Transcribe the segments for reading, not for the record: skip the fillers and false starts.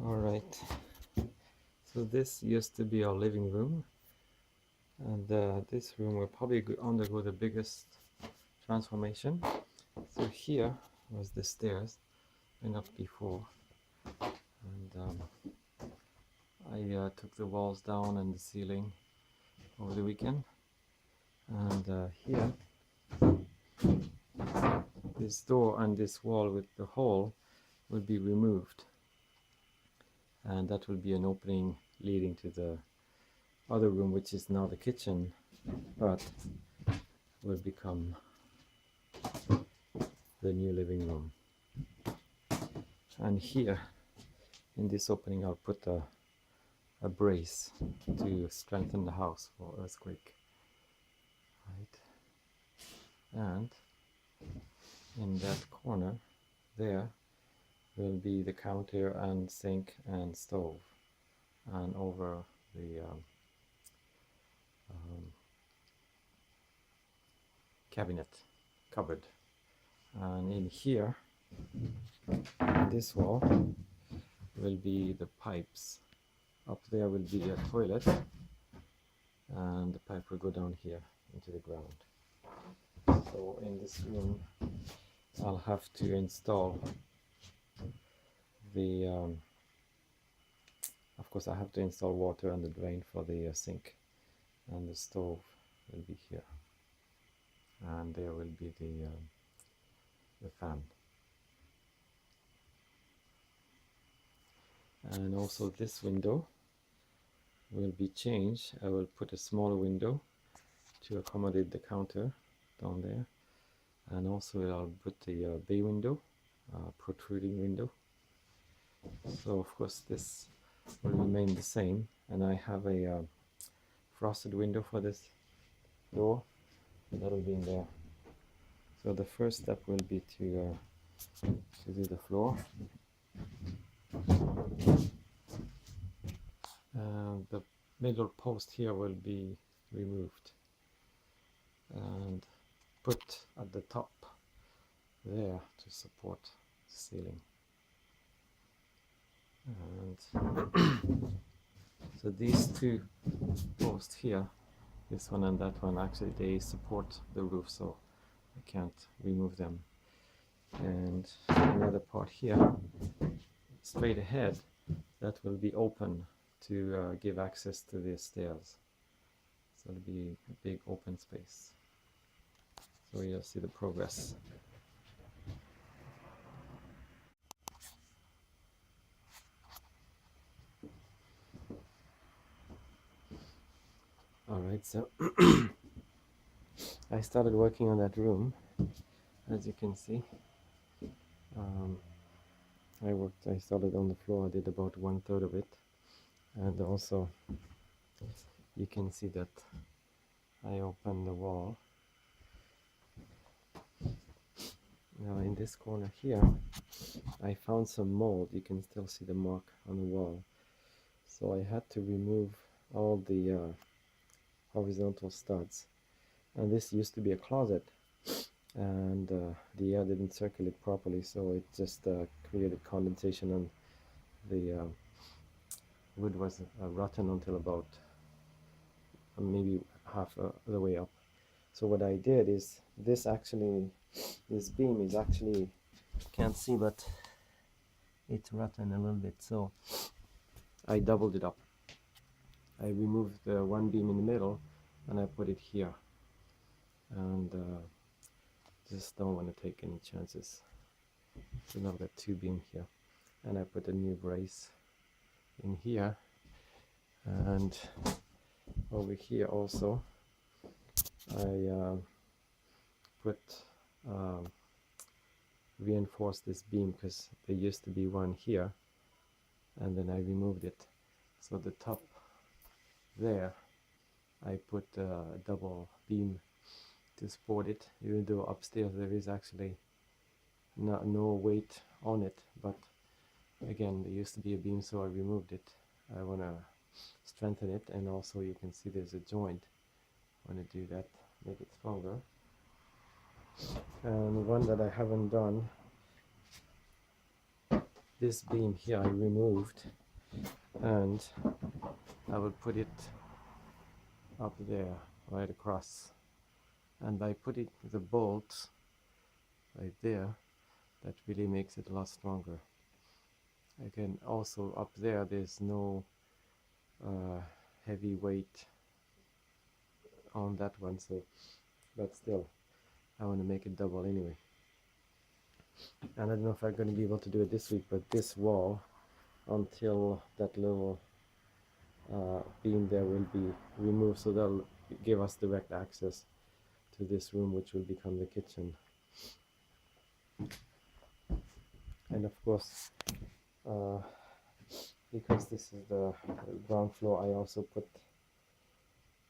All right, so this used to be our living room, and this room will probably undergo the biggest transformation. So here was the stairs, went up before, and I took the walls down and the ceiling over the weekend. And here, this door and this wall with the hole will be removed, and that will be an opening leading to the other room, which is now the kitchen, but will become the new living room. And here in this opening I'll put a brace to strengthen the house for earthquake, right? And in that corner there will be the counter and sink and stove, and over the cabinet cupboard. And in here, this wall will be the pipes. Up there will be a toilet, and the pipe will go down here into the ground. So in this room I'll have to install the of course I have to install water and the drain for the sink, and the stove will be here, and there will be the fan. And also this window will be changed. I will put a smaller window to accommodate the counter down there, and also I'll put the bay window, protruding window. So of course this will remain the same, and I have a frosted window for this door that'll be in there. So the first step will be to do the floor. The middle post here will be removed and put at the top there to support the ceiling. And so these two posts here, this one and that one, actually they support the roof, so I can't remove them. And another part here straight ahead that will be open to give access to the stairs, so it'll be a big open space. So you'll see the progress. Alright, so I started working on that room, as you can see. I started on the floor. I did about 1/3 of it, and also you can see that I opened the wall. Now in this corner here I found some mold. You can still see the mark on the wall, so I had to remove all the horizontal studs. And this used to be a closet, and the air didn't circulate properly, so it just created condensation, and the wood was rotten until about maybe half the way up. So what I did is, this beam is actually, can't see, but it's rotten a little bit, so I doubled it up. I removed the one beam in the middle and I put it here, and just don't want to take any chances. So now I've got two beams here, and I put a new brace in here, and over here also I reinforced this beam, because there used to be one here and then I removed it. So the top there I put a double beam to support it, even though upstairs there is actually no weight on it, but again there used to be a beam, so I removed it. I want to strengthen it, and also you can see there's a joint. I want to do that, make it stronger. And one that I haven't done this beam here I removed, and I will put it up there right across, and by putting the bolts right there, that really makes it a lot stronger. Again, also up there there's no heavy weight on that one, so but still I want to make it double anyway. And I don't know if I'm going to be able to do it this week, but this wall, until that little beam there will be removed, so that'll give us direct access to this room, which will become the kitchen. And of course, because this is the ground floor, I also put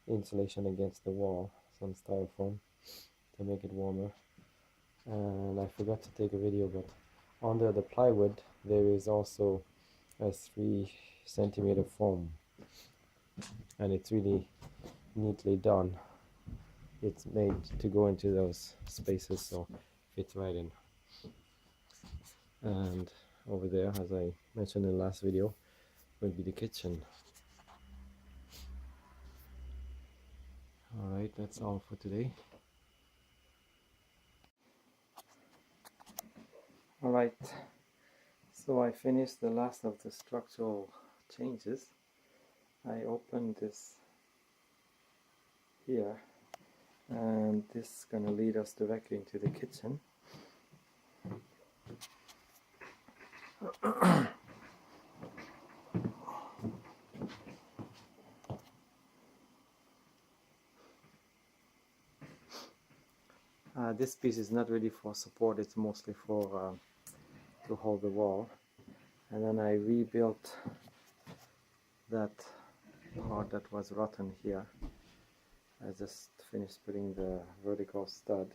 insulation against the wall, some styrofoam, to make it warmer. And I forgot to take a video, but under the plywood there is also a 3 centimeter foam, and it's really neatly done. It's made to go into those spaces, so it fits right in. And over there, as I mentioned in the last video, will be the kitchen. Alright, that's all for today. Alright, so I finished the last of the structural changes. I opened this here, and this is going to lead us directly into the kitchen. This piece is not really for support, it's mostly for to hold the wall. And then I rebuilt that part that was rotten here. I just finished putting the vertical stud.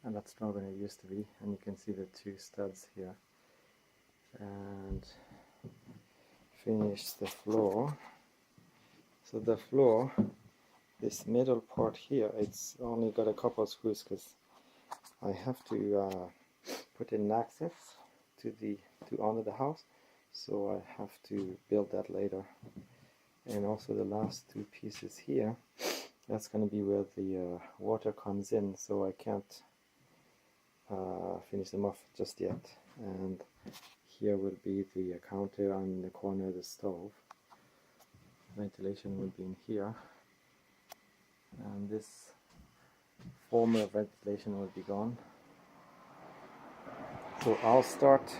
And that's stronger than it used to be, and you can see the 2 studs here. And finish the floor. So the floor, this middle part here, it's only got a couple of screws because I have to put in access to under the house, so I have to build that later. And also the last 2 pieces here, that's going to be where the water comes in, so I can't finish them off just yet. And here will be the counter, and in the corner the stove. Ventilation will be in here, and this former ventilation will be gone. So I'll start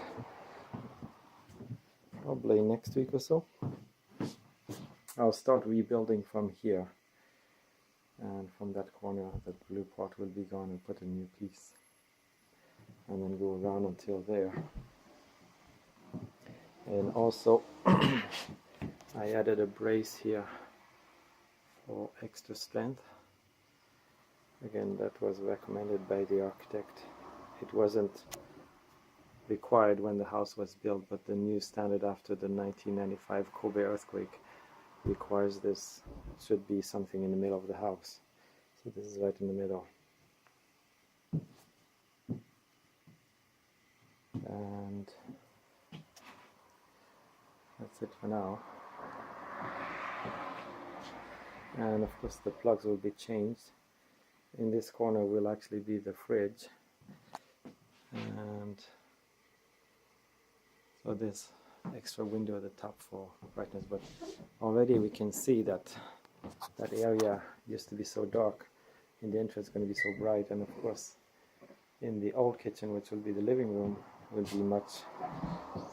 probably next week or so. I'll start rebuilding from here, and from that corner the blue part will be gone, and put a new piece, and then go around until there. And also I added a brace here for extra strength. Again, that was recommended by the architect. It wasn't required when the house was built, but the new standard after the 1995 Kobe earthquake requires this. It should be something in the middle of the house. So this is right in the middle. And that's it for now. And of course the plugs will be changed. In this corner will actually be the fridge, and so there's extra window at the top for brightness, but already we can see that that area used to be so dark. In the entrance it's going to be so bright, and of course in the old kitchen, which will be the living room, will be much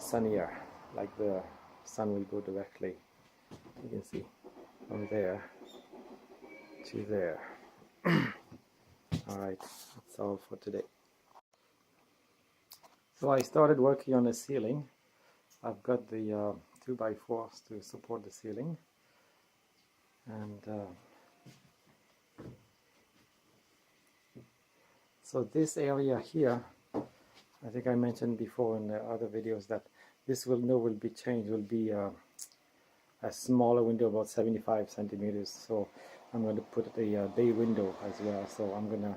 sunnier, like the sun will go directly, you can see, from there to there. Alright, that's all for today. So I started working on the ceiling. I've got the 2x4s to support the ceiling, and so this area here, I think I mentioned before in the other videos that this will be changed, will be a a smaller window, about 75 centimeters. So I'm going to put a bay window as well. So I'm going to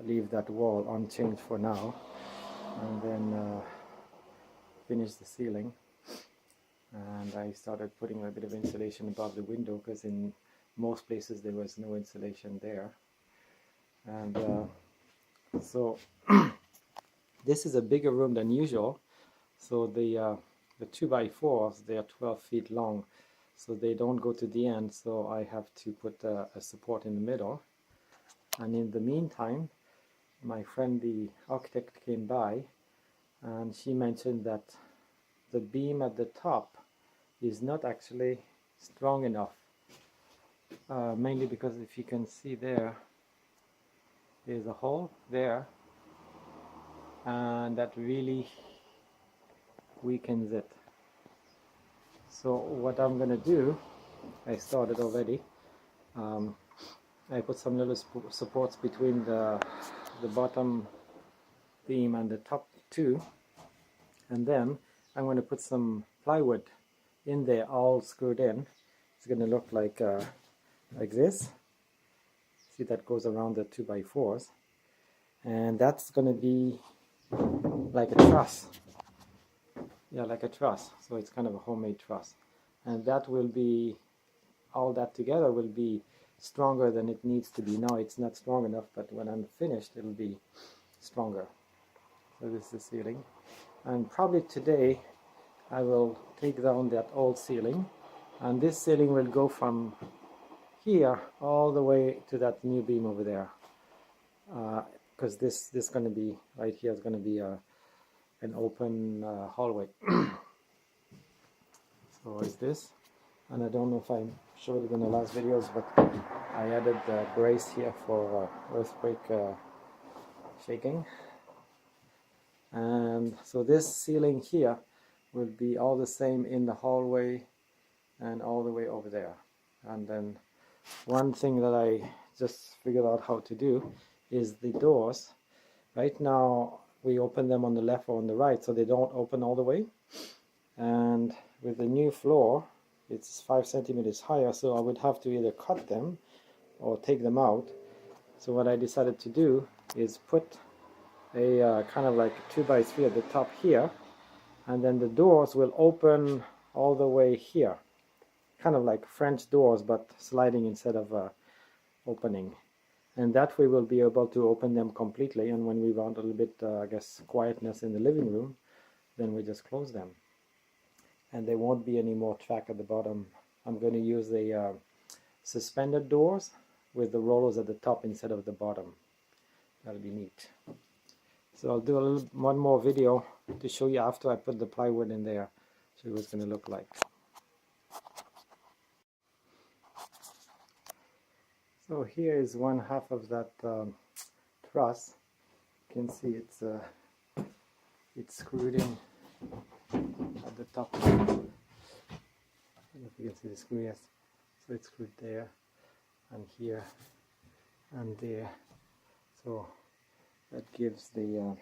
leave that wall unchanged for now, and then finish the ceiling. And I started putting a bit of insulation above the window, because in most places there was no insulation there. And so this is a bigger room than usual. So the 2x4s, they are 12 feet long, so they don't go to the end, so I have to put a support in the middle. And in the meantime, my friend the architect came by, and she mentioned that the beam at the top is not actually strong enough, mainly because if you can see there's a hole there, and that really weakens it. So what I'm going to do, I started already, I put some little supports between the bottom beam and the top two, and then I'm going to put some plywood in there, all screwed in. It's going to look like this. See, that goes around the 2x4s, and that's going to be like a truss. Yeah, like a truss. So it's kind of a homemade truss, and that will be, all that together will be stronger than it needs to be. Now it's not strong enough, but when I'm finished it'll be stronger. So this is the ceiling, and probably today I will take down that old ceiling, and this ceiling will go from here all the way to that new beam over there, because this going to be right here is going to be an open hallway. So is this, and I don't know if I showed it in the last videos, but I added the brace here for earthquake shaking. And so this ceiling here will be all the same in the hallway and all the way over there. And then one thing that I just figured out how to do is the doors. Right now we open them on the left or on the right, so they don't open all the way. And with the new floor, it's 5 centimeters higher, so I would have to either cut them or take them out. So what I decided to do is put a kind of like 2x3 at the top here, and then the doors will open all the way here, kind of like French doors, but sliding instead of opening. And that way we'll be able to open them completely, and when we want a little bit I guess quietness in the living room, then we just close them, and there won't be any more track at the bottom. I'm going to use the suspended doors with the rollers at the top instead of the bottom. That'll be neat. So I'll do one more video to show you after I put the plywood in there, show you what it's going to look like. So here is one half of that truss. You can see it's screwed in at the top. I don't know if you can see the screw, yes. So it's screwed there and here and there. So that gives the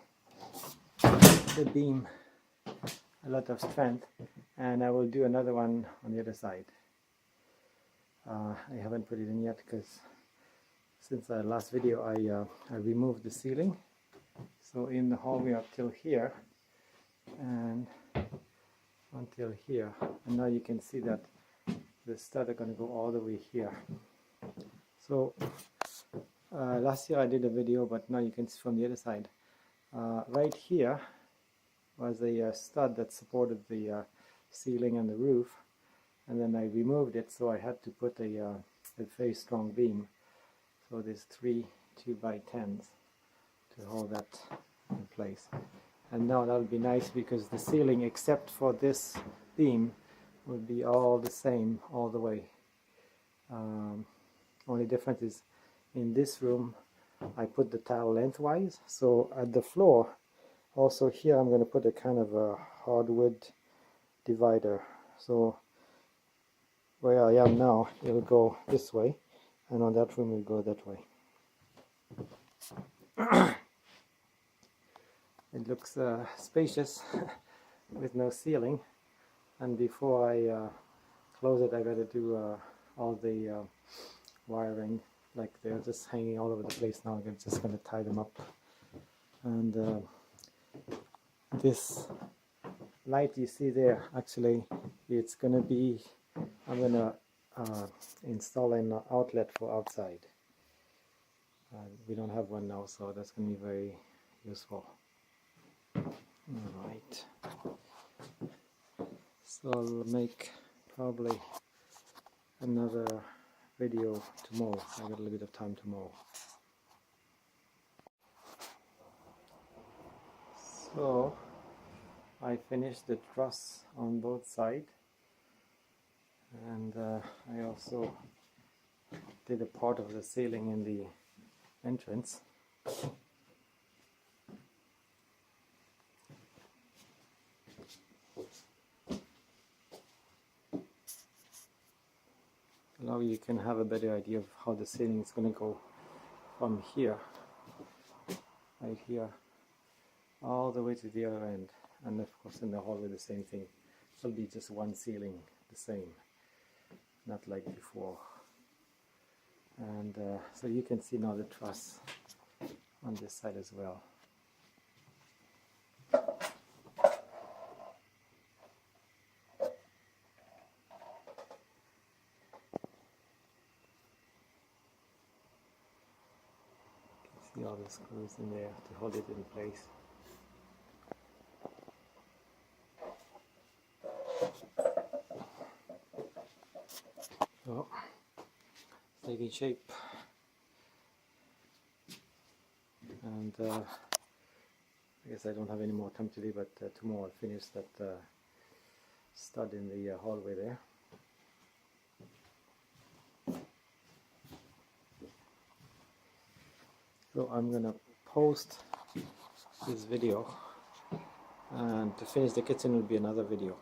beam a lot of strength, and I will do another one on the other side. I haven't put it in yet because since the last video I removed the ceiling. So in the hallway up till here and until here, and now you can see that the studs are going to go all the way here. So last year I did a video, but now you can see from the other side. Right here was a stud that supported the ceiling and the roof, and then I removed it, so I had to put a very strong beam. So there's 3 2x10s to hold that in place. And now that'll be nice because the ceiling, except for this beam, will be all the same all the way. Only difference is in this room I put the tile lengthwise, so at the floor also here I'm going to put a kind of a hardwood divider. So where I am now it'll go this way, and on that room it'll go that way. It looks spacious with no ceiling, and before I close it, I gotta do all the wiring. Like they're just hanging all over the place now. I'm just gonna tie them up. And this light you see there, actually, it's gonna be, I'm gonna install an outlet for outside. We don't have one now, so that's gonna be very useful. Alright, so I'll make probably another video tomorrow. I got a little bit of time tomorrow. So I finished the truss on both sides, and I also did a part of the ceiling in the entrance. Now you can have a better idea of how the ceiling is going to go from here, right here, all the way to the other end. And of course in the hallway the same thing. It'll be just one ceiling, the same, not like before. And so you can see now the truss on this side as well. You can see all the screws in there to hold it in place. So, it's taking shape. And I guess I don't have any more time today, but tomorrow I'll finish that stud in the hallway there. So I'm gonna post this video, and to finish the kitchen will be another video.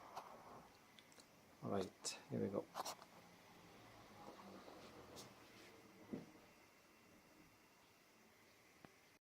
Alright, here we go.